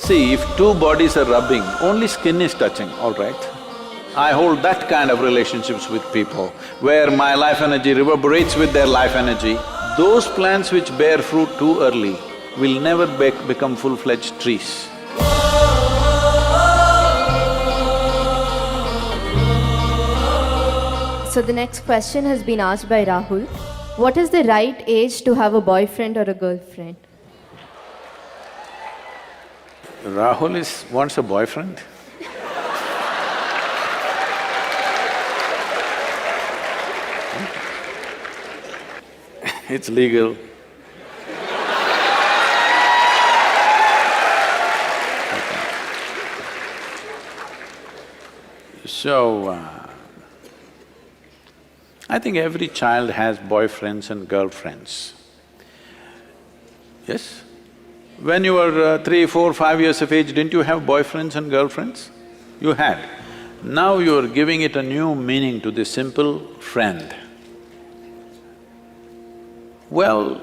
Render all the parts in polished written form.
See, if two bodies are rubbing, only skin is touching, all right? I hold that kind of relationships with people, where my life energy reverberates with their life energy. Those plants which bear fruit too early will never become full-fledged trees. So the next question has been asked by Rahul. What is the right age to have a boyfriend or a girlfriend? Rahul wants a boyfriend? It's legal. So, I think every child has boyfriends and girlfriends. Yes? When you were 3, 4, 5 years of age, didn't you have boyfriends and girlfriends? You had. Now you're giving it a new meaning to this simple friend. Well,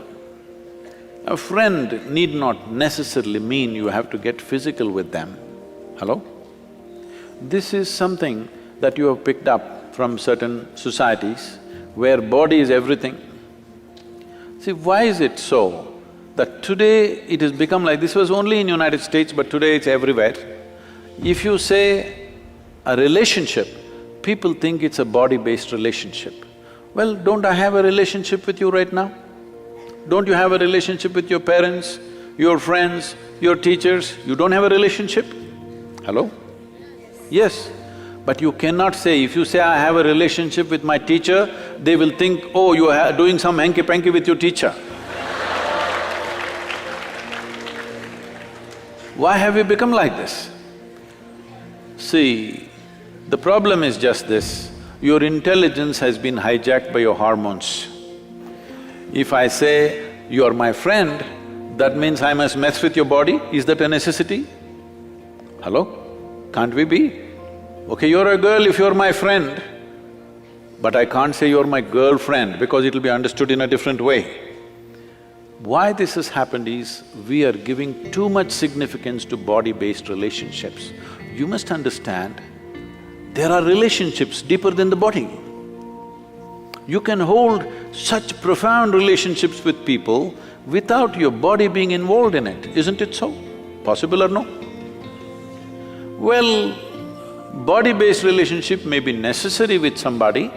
a friend need not necessarily mean you have to get physical with them. Hello? This is something that you have picked up from certain societies where body is everything. See, why is it so that today it has become like… this was only in United States, but today it's everywhere. If you say a relationship, people think it's a body-based relationship. Well, don't I have a relationship with you right now? Don't you have a relationship with your parents, your friends, your teachers? You don't have a relationship? Hello? Yes, but you cannot say… if you say, I have a relationship with my teacher, they will think, oh, you are doing some hanky-panky with your teacher. Why have you become like this? See, the problem is just this, your intelligence has been hijacked by your hormones. If I say, you are my friend, that means I must mess with your body, is that a necessity? Hello? Can't we be? Okay, you're a girl if you're my friend, but I can't say you're my girlfriend because it'll be understood in a different way. Why this has happened is, we are giving too much significance to body-based relationships. You must understand, there are relationships deeper than the body. You can hold such profound relationships with people without your body being involved in it, isn't it so? Possible or no? Well, body-based relationship may be necessary with somebody,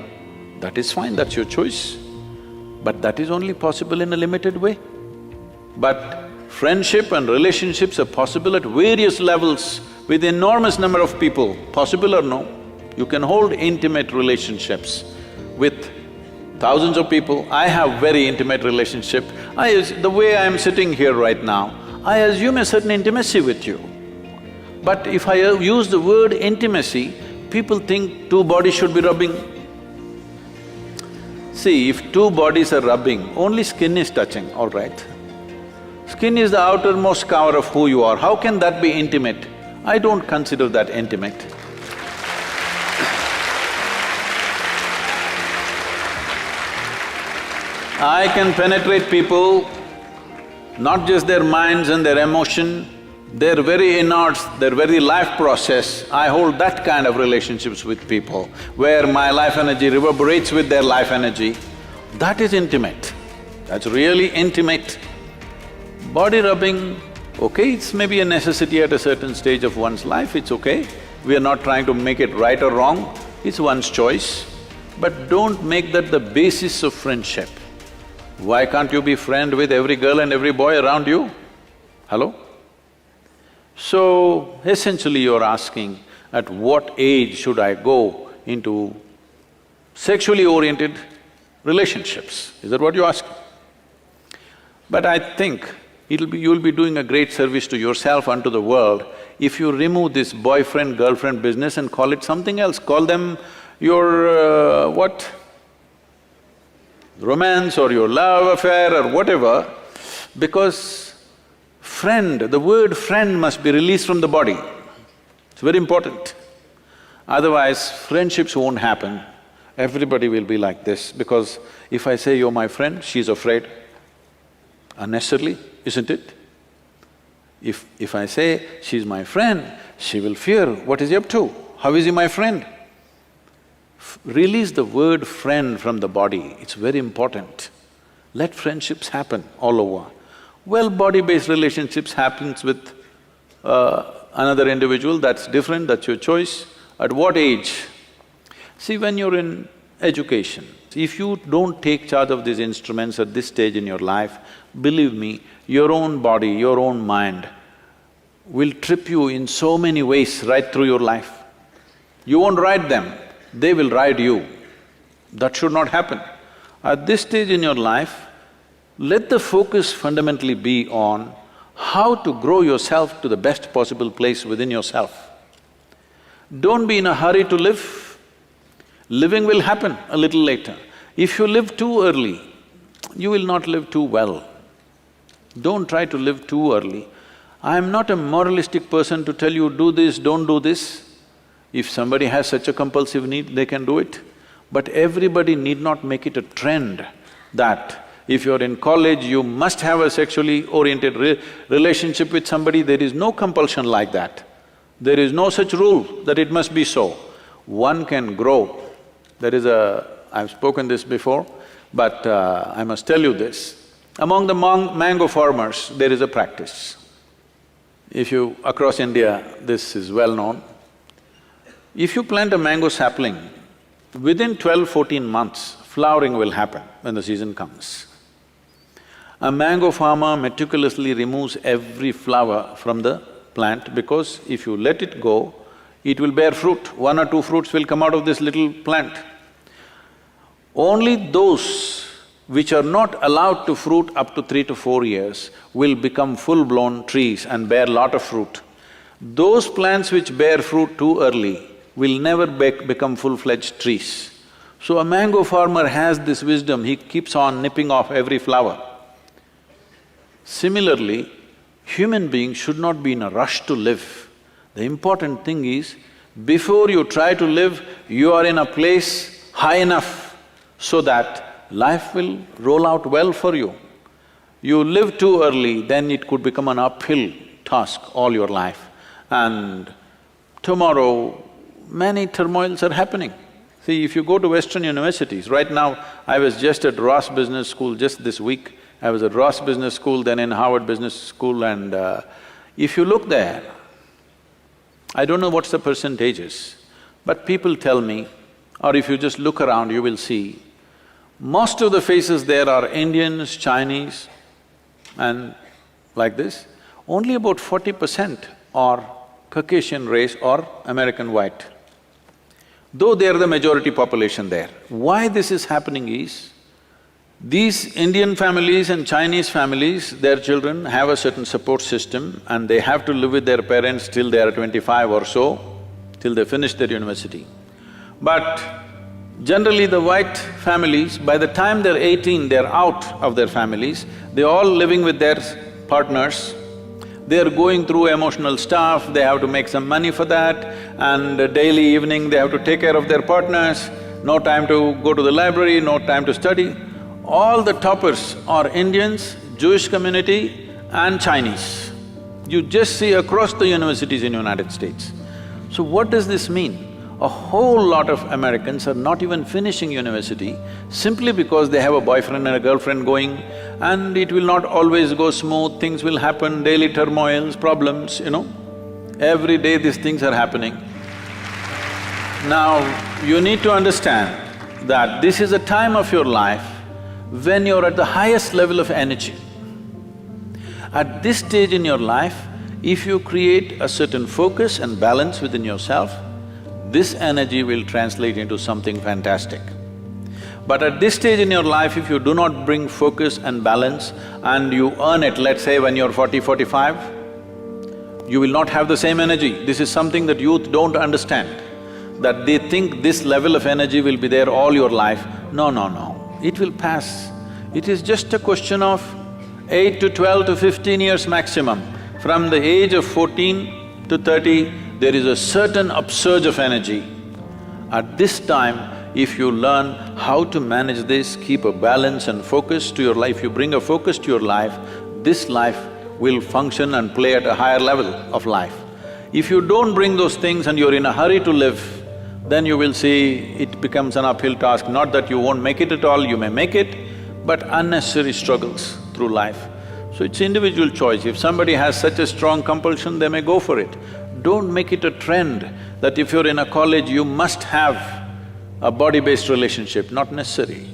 that is fine, that's your choice. But that is only possible in a limited way. But friendship and relationships are possible at various levels with enormous number of people, possible or no? You can hold intimate relationships with thousands of people. I have very intimate relationship. The way I'm sitting here right now, I assume a certain intimacy with you. But if I use the word intimacy, people think two bodies should be rubbing. See, if two bodies are rubbing, only skin is touching, all right? Skin is the outermost cover of who you are. How can that be intimate? I don't consider that intimate. I can penetrate people, not just their minds and their emotion, their very innards, their very life process. I hold that kind of relationships with people, where my life energy reverberates with their life energy. That is intimate, that's really intimate. Body rubbing, okay, it's maybe a necessity at a certain stage of one's life, it's okay. We are not trying to make it right or wrong, it's one's choice. But don't make that the basis of friendship. Why can't you be friend with every girl and every boy around you? Hello? So, essentially you're asking, at what age should I go into sexually oriented relationships? Is that what you're asking? But I think you'll be doing a great service to yourself and to the world if you remove this boyfriend-girlfriend business and call it something else. Call them your what? Romance or your love affair or whatever, because friend, the word friend must be released from the body. It's very important. Otherwise, friendships won't happen. Everybody will be like this, because if I say you're my friend, she's afraid. Unnecessarily, isn't it? If I say, she's my friend, she will fear, what is he up to? How is he my friend? Release the word friend from the body, it's very important. Let friendships happen all over. Well, body-based relationships happens with another individual, that's different, that's your choice. At what age? See, when you're in education, if you don't take charge of these instruments at this stage in your life, believe me, your own body, your own mind will trip you in so many ways right through your life. You won't ride them, they will ride you. That should not happen. At this stage in your life, let the focus fundamentally be on how to grow yourself to the best possible place within yourself. Don't be in a hurry to live. Living will happen a little later. If you live too early, you will not live too well. Don't try to live too early. I am not a moralistic person to tell you, do this, don't do this. If somebody has such a compulsive need, they can do it. But everybody need not make it a trend that if you're in college, you must have a sexually oriented relationship with somebody. There is no compulsion like that. There is no such rule that it must be so. One can grow. There is a… I've spoken this before, but I must tell you this. Among the mango farmers, there is a practice. If you… across India, this is well known. If you plant a mango sapling, within 12–14 months, flowering will happen when the season comes. A mango farmer meticulously removes every flower from the plant because if you let it go, it will bear fruit. 1 or 2 fruits will come out of this little plant. Only those which are not allowed to fruit up to 3 to 4 years will become full-blown trees and bear lot of fruit. Those plants which bear fruit too early will never become full-fledged trees. So a mango farmer has this wisdom, he keeps on nipping off every flower. Similarly, human beings should not be in a rush to live. The important thing is, before you try to live, you are in a place high enough so that life will roll out well for you. You live too early, then it could become an uphill task all your life. And tomorrow, many turmoils are happening. See, if you go to Western universities, right now, I was just at Ross Business School just this week. I was at Ross Business School, then in Harvard Business School, and if you look there, I don't know what's the percentages, but people tell me, or if you just look around, you will see, most of the faces there are Indians, Chinese, and like this. Only about 40% are Caucasian race or American white, though they are the majority population there. Why this is happening is, these Indian families and Chinese families, their children have a certain support system and they have to live with their parents till they are 25 or so, till they finish their university. But generally the white families, by the time they're 18, they're out of their families, they're all living with their partners, they're going through emotional stuff, they have to make some money for that, and daily evening they have to take care of their partners, no time to go to the library, no time to study. All the toppers are Indians, Jewish community and Chinese. You just see across the universities in United States. So what does this mean? A whole lot of Americans are not even finishing university simply because they have a boyfriend and a girlfriend going, and it will not always go smooth, things will happen, daily turmoils, problems, you know. Every day these things are happening. Now, you need to understand that this is a time of your life when you're at the highest level of energy. At this stage in your life, if you create a certain focus and balance within yourself, this energy will translate into something fantastic. But at this stage in your life, if you do not bring focus and balance and you earn it, let's say when you're 40, 45, you will not have the same energy. This is something that youth don't understand, that they think this level of energy will be there all your life. No, no, no. It will pass. It is just a question of 8 to 12 to 15 years maximum. From the age of 14 to 30, there is a certain upsurge of energy. At this time, if you learn how to manage this, keep a balance and focus to your life, you bring a focus to your life, this life will function and play at a higher level of life. If you don't bring those things and you're in a hurry to live, then you will see it becomes an uphill task. Not that you won't make it at all, you may make it, but unnecessary struggles through life. So it's individual choice. If somebody has such a strong compulsion, they may go for it. Don't make it a trend that if you're in a college, you must have a body-based relationship, not necessary.